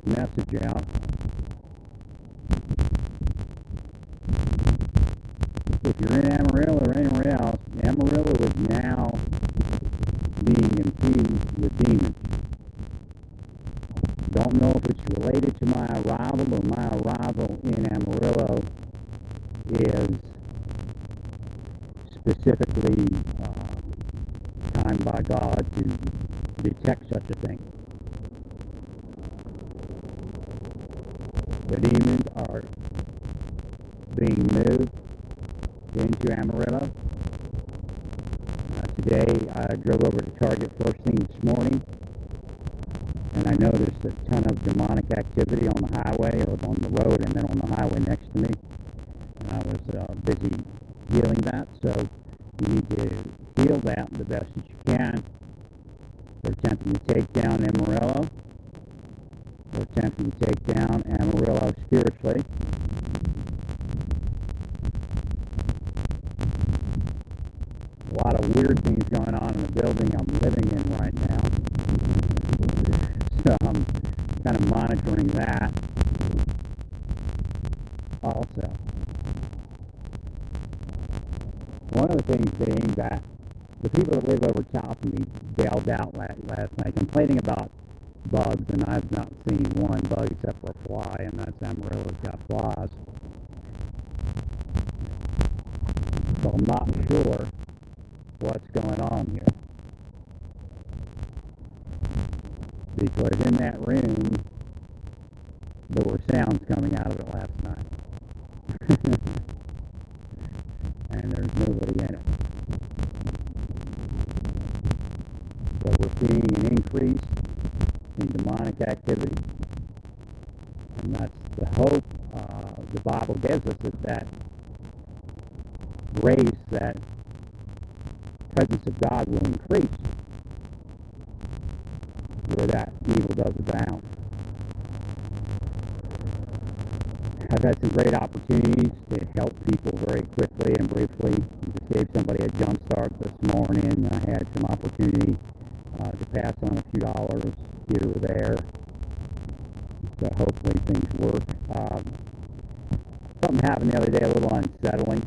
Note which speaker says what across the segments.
Speaker 1: message out. If you're in Amarillo or anywhere else, Amarillo is now being infused with demons. Don't know if it's related to my arrival, or my arrival in Amarillo is specifically timed by God to detect such a thing. The demons are being moved into Amarillo. Today I drove over to Target first thing this morning, and I noticed a ton of demonic activity on the highway, or on the road, and then on the highway next to me. And I was busy healing that, so you need to heal that the best that you can. They're attempting to take down Amarillo. They're attempting to take down Amarillo spiritually. A lot of weird things going on in the building I'm living in right now. So I'm kind of monitoring that also. One of the things they aimed at, the people that live over top of me bailed out last night complaining about bugs, and I've not seen one bug except for a fly, and that's Amarillo's got flies. So I'm not sure what's going on here, because in that room there were sounds coming out of it last night. And there's nobody in it. So we're seeing an increase in demonic activity, and that's the hope the Bible gives us, is that grace, that presence of God will increase where that evil does abound. I've had some great opportunities to help people very quickly and briefly. Just gave somebody a jump start this morning. I had some opportunity to pass on a few dollars here or there. So hopefully things work. Something happened the other day, a little unsettling.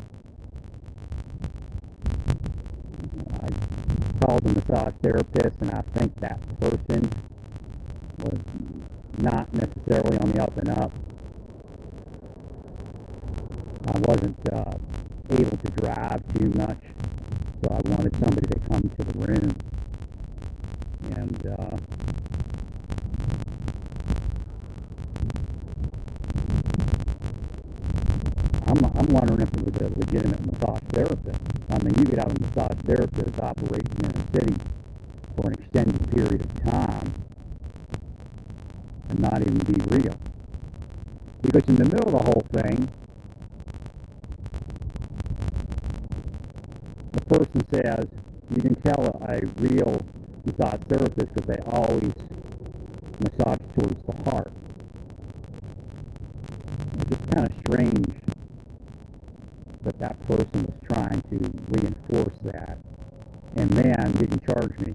Speaker 1: I called the massage therapist, and I think that person was not necessarily on the up and up. I wasn't able to drive too much, so I wanted somebody to come to the room. And I'm wondering if it was a legitimate massage therapist. I mean, you could have a massage therapist operating in a city for an extended period of time and not even be real. Because in the middle of the whole thing, the person says, you can tell a real massage therapist because they always massage towards the heart. It's just kind of strange that that person was trying to reinforce that, and then didn't charge me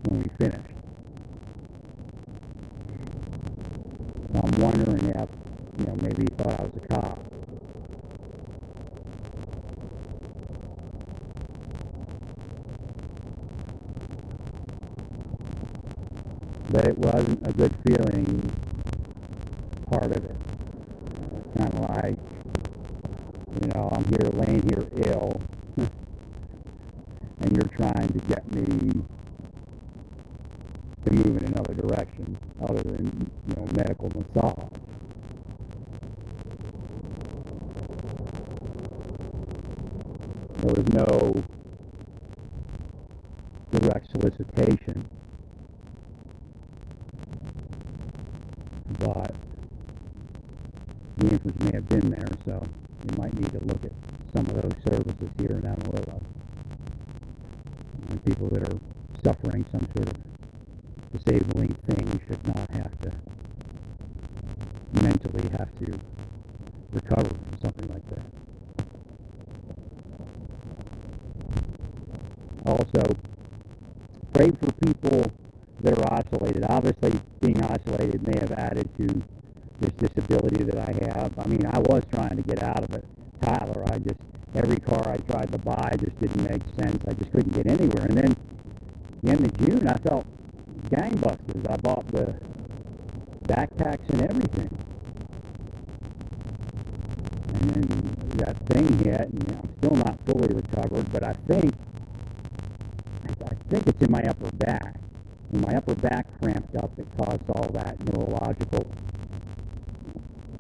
Speaker 1: when we finished. I'm wondering if, maybe he thought I was a cop. But it wasn't a good feeling part of it. Kind of like, I'm here laying here ill, and you're trying to get me to move in another direction other than, medical massage. There was no direct solicitation, but the interest may have been there, so you might need to look at some of those services here in Amarillo. And people that are suffering some sort of disabling thing should not have to mentally have to recover from something like that. Also, pray for people that are isolated. Obviously, being isolated may have added to this disability that I have. I mean, I was trying to get out of it, Tyler. Every car I tried to buy just didn't make sense. I just couldn't get anywhere. And then at the end of June, I felt gangbusters. I bought the backpacks and everything. And then that thing hit, and I'm still not fully recovered, but I think it's in my upper back. When my upper back cramped up, it caused all that neurological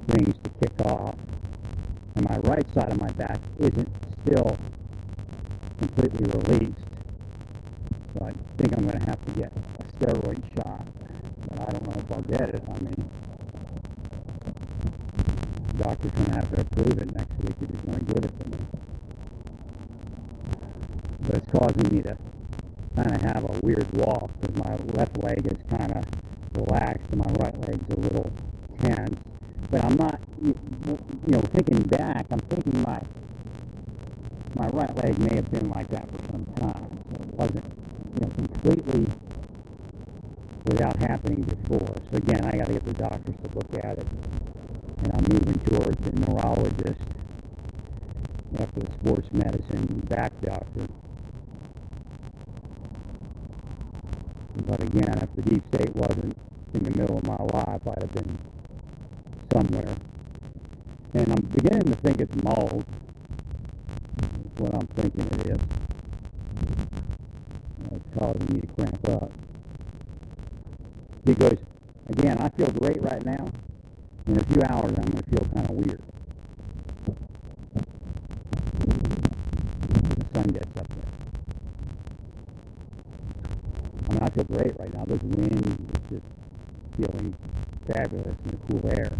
Speaker 1: things to kick off. And my right side of my back isn't still completely released. So I think I'm going to have to get a steroid shot. But I don't know if I'll get it. I mean, the doctor's going to have to approve it next week if he's going to give it to me. But it's causing me to kind of have a weird walk because my left leg is kind of relaxed and my right leg's a little tense. But I'm not, thinking back, I'm thinking my right leg may have been like that for some time. So it wasn't, completely without happening before. So again, I got to get the doctors to look at it. And I'm moving towards the neurologist after the sports medicine back doctor. But again, if the deep state wasn't in the middle of my life, I'd have been somewhere. And I'm beginning to think it's mold. That's what I'm thinking it is. It's causing me to cramp up. Because, again, I feel great right now. In a few hours, I'm going to feel kind of weird. The sun gets up there. I mean, I feel great right now. This wind is just feeling fabulous in the cool air.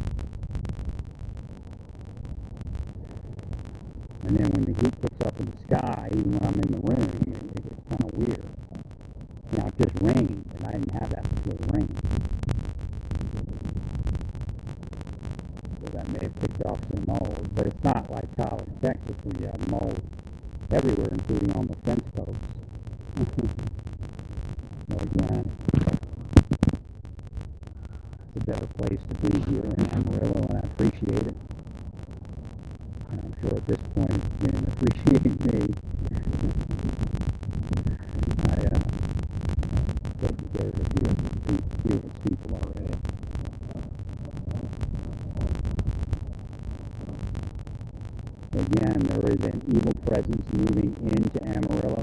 Speaker 1: And then when the heat picks up in the sky, even when I'm in the room, it gets kind of weird. Now, it just rained, and I didn't have that before the rain. So that may have picked off some mold. But it's not like College, Texas, where you have mold everywhere, including on the fence posts. So again, it's a better place to be here in Amarillo, and I appreciate it. And I'm sure at this point it's beginning to appreciate me. I put together a few of its people already. Again, there is an evil presence moving into Amarillo.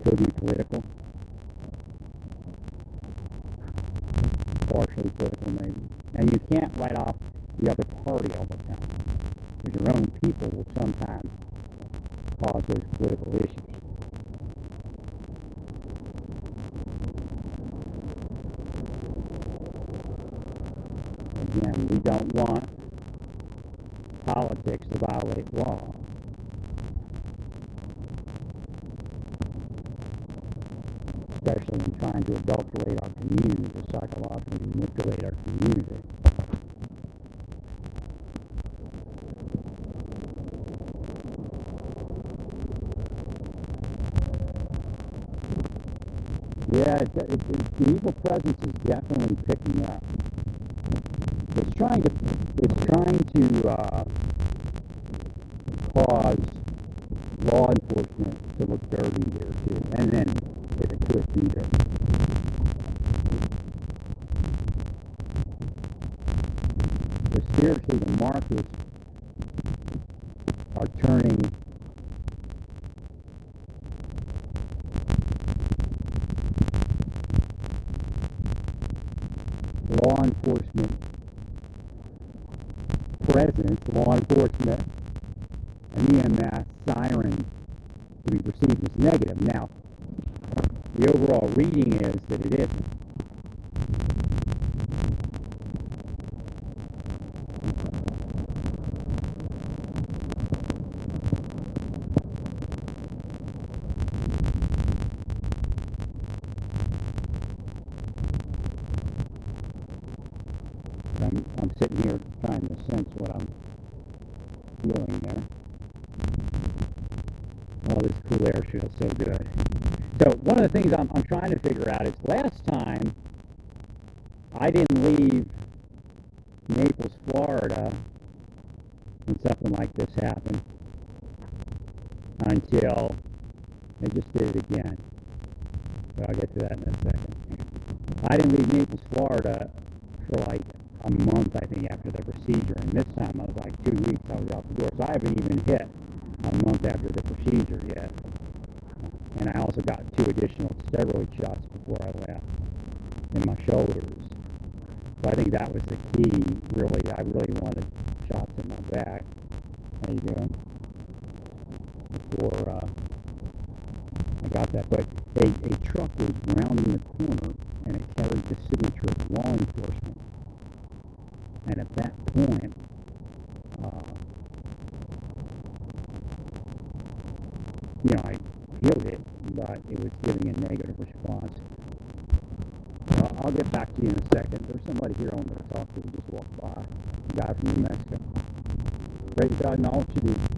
Speaker 1: Could be political. Partially political, maybe. And you can't write off the other party all the time. Because your own people will sometimes cause those political issues. Again, we don't want politics to violate law. Especially in trying to adulterate our community, to psychologically manipulate our community. Yeah, the evil presence is definitely picking up. It's trying to cause law enforcement to look dirty here too, and then if it could be there. But spiritually, the markers are turning law enforcement presence, law enforcement, and EMS siren to be perceived as negative. Now, the overall reading is that it isn't. I'm sitting here trying to sense what I'm feeling there. Well, this cool air feels so good. So one of the things I'm trying to figure out is last time I didn't leave Naples, Florida when something like this happened until they just did it again. But I'll get to that in a second. I didn't leave Naples, Florida for like a month, I think, after the procedure. And this time I was like 2 weeks I was out the door. So I haven't even hit a month after the procedure yet. And I also got 2 additional steroid shots before I left in my shoulders. So I think that was the key, really. I really wanted shots in my back. How you doing? Before I got that. But a truck was rounding the corner, and it carried the signature of law enforcement. And at that point, I healed it, but it was giving a negative response. I'll get back to you in a second. There's somebody here I want to talk to who just walked by. A guy from New Mexico. Praise God in all that you do.